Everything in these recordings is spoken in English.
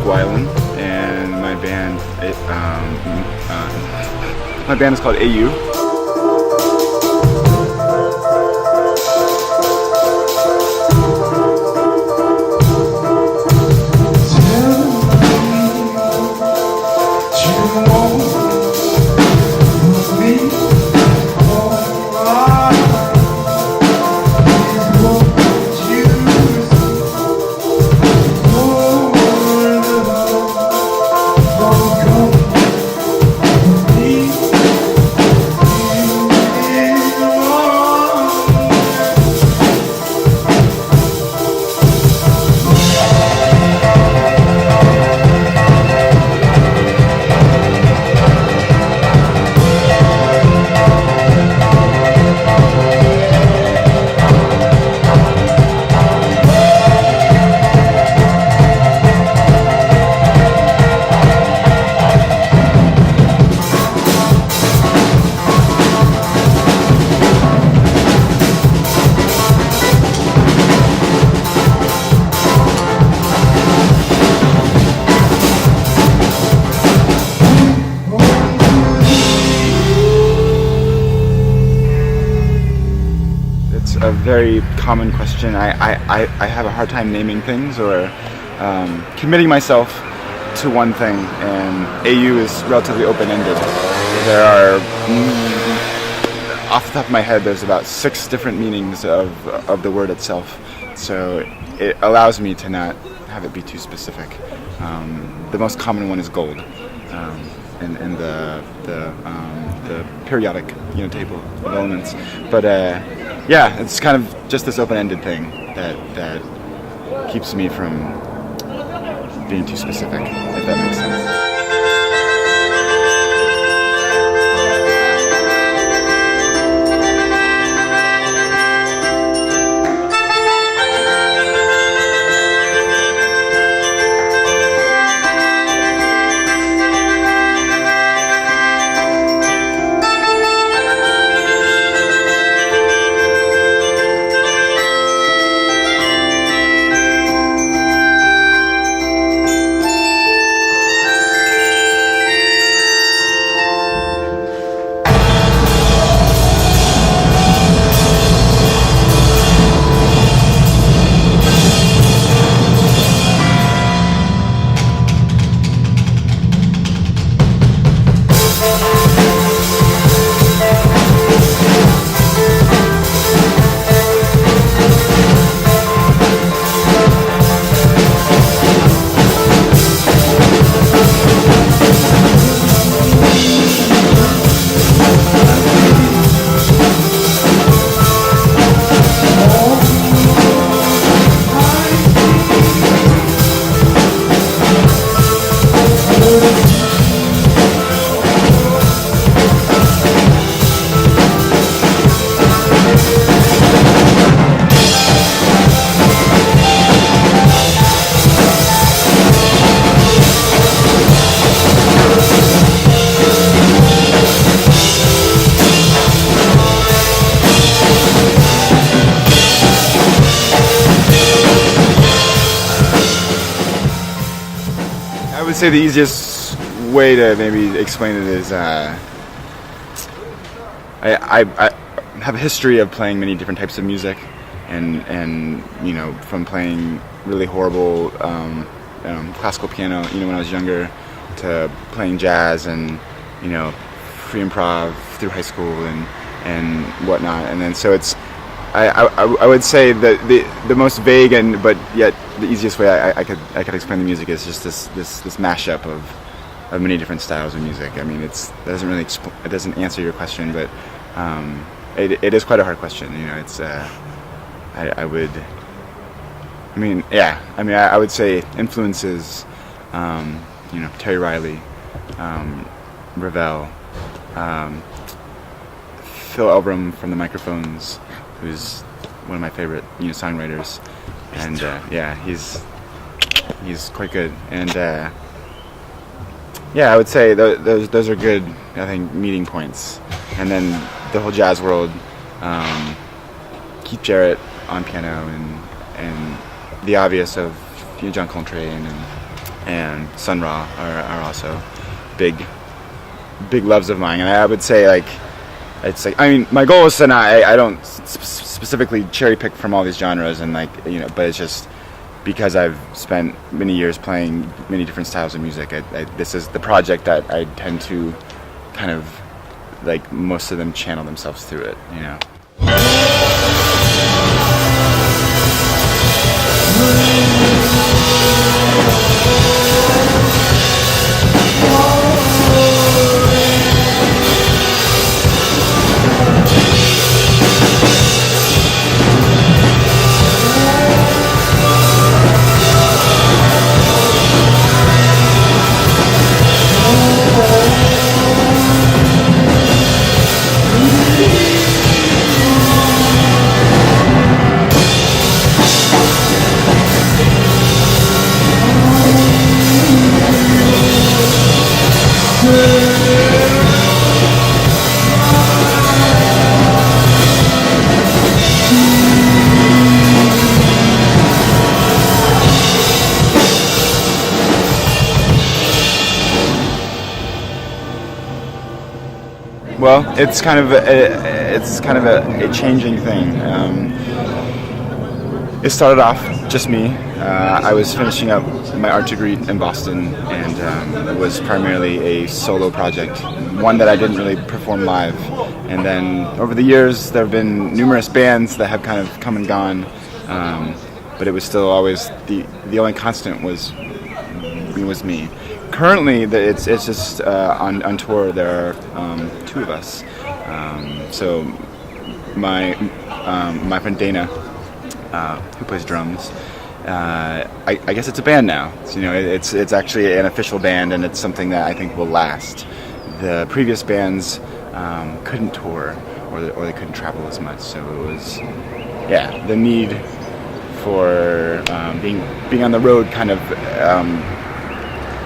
Wylan, and my band is called AU. A very common question. I have a hard time naming things or committing myself to one thing, and AU is relatively open-ended. There are, off the top of my head, there's about 6 different meanings of the word itself, so it allows me to not have it be too specific. The most common one is gold, in the periodic table of elements, but yeah, it's kind of just this open-ended thing that keeps me from being too specific, if that makes sense. I would say the easiest way to maybe explain it is I have a history of playing many different types of music, and from playing really horrible classical piano when I was younger, to playing jazz and free improv through high school and whatnot, and then so it's I would say that the most vague but yet the easiest way I could explain the music is just this mashup of many different styles of music. I mean, it doesn't answer your question, but it is quite a hard question. It's I would say influences, Terry Riley, Ravel, Phil Elverum from the Microphones, who's one of my favorite songwriters, and he's quite good, and I would say those are good, I think, meeting points. And then the whole jazz world, Keith Jarrett on piano, and the obvious of John Coltrane, and and Sun Ra are also big loves of mine. And I would say like it's like, I mean, my goal is to not, I don't specifically cherry pick from all these genres, and like, you know, but it's just because I've spent many years playing many different styles of music. This is the project that I tend to kind of like, most of them channel themselves through it, you know. Well, it's kind of a changing thing. It started off just me. I was finishing up my art degree in Boston, and it was primarily a solo project, one that I didn't really perform live. And then over the years, there have been numerous bands that have kind of come and gone, but it was still always the only constant was me. Currently, it's just on tour. There are two of us. So my friend Dana, who plays drums, I guess it's a band now. So, you know, it's actually an official band, and it's something that I think will last. The previous bands couldn't tour, or they couldn't travel as much. So it was, yeah, the need for being on the road kind of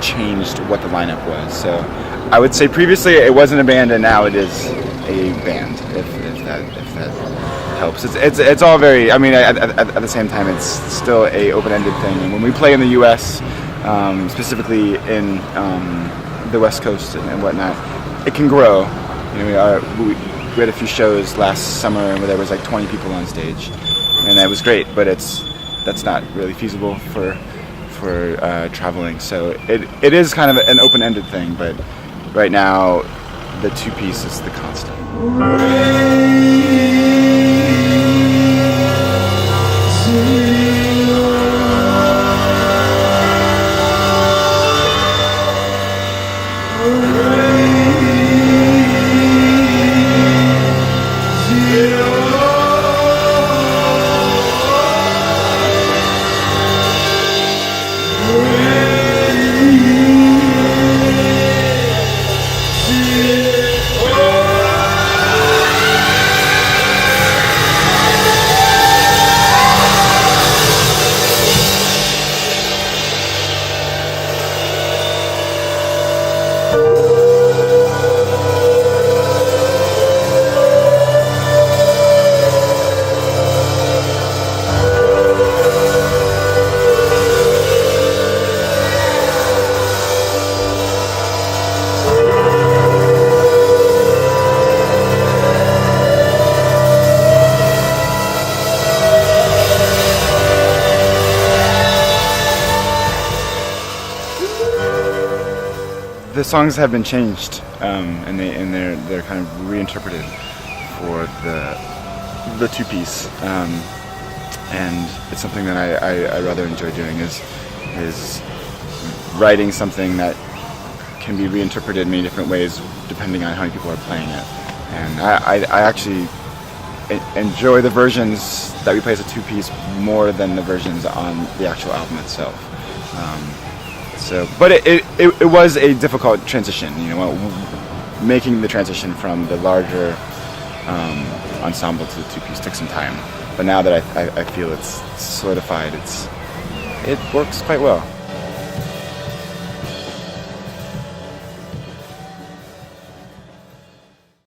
changed what the lineup was. So I would say previously it wasn't a band, and now it is a band. If that helps. It's all very. I mean, at the same time, it's still a open-ended thing. And when we play in the U.S., specifically in the West Coast and whatnot, it can grow. You know, we had a few shows last summer where there was like 20 people on stage, and that was great. But that's not really feasible for traveling. So it is kind of an open-ended thing. But right now, the two-piece is the constant. The songs have been changed, and they're kind of reinterpreted for the two-piece, and it's something that I rather enjoy doing is writing something that can be reinterpreted in many different ways depending on how many people are playing it. And I actually enjoy the versions that we play as a two-piece more than the versions on the actual album itself. But it was a difficult transition, you know, making the transition from the larger ensemble to the two-piece took some time. But now that I feel it's solidified, it works quite well.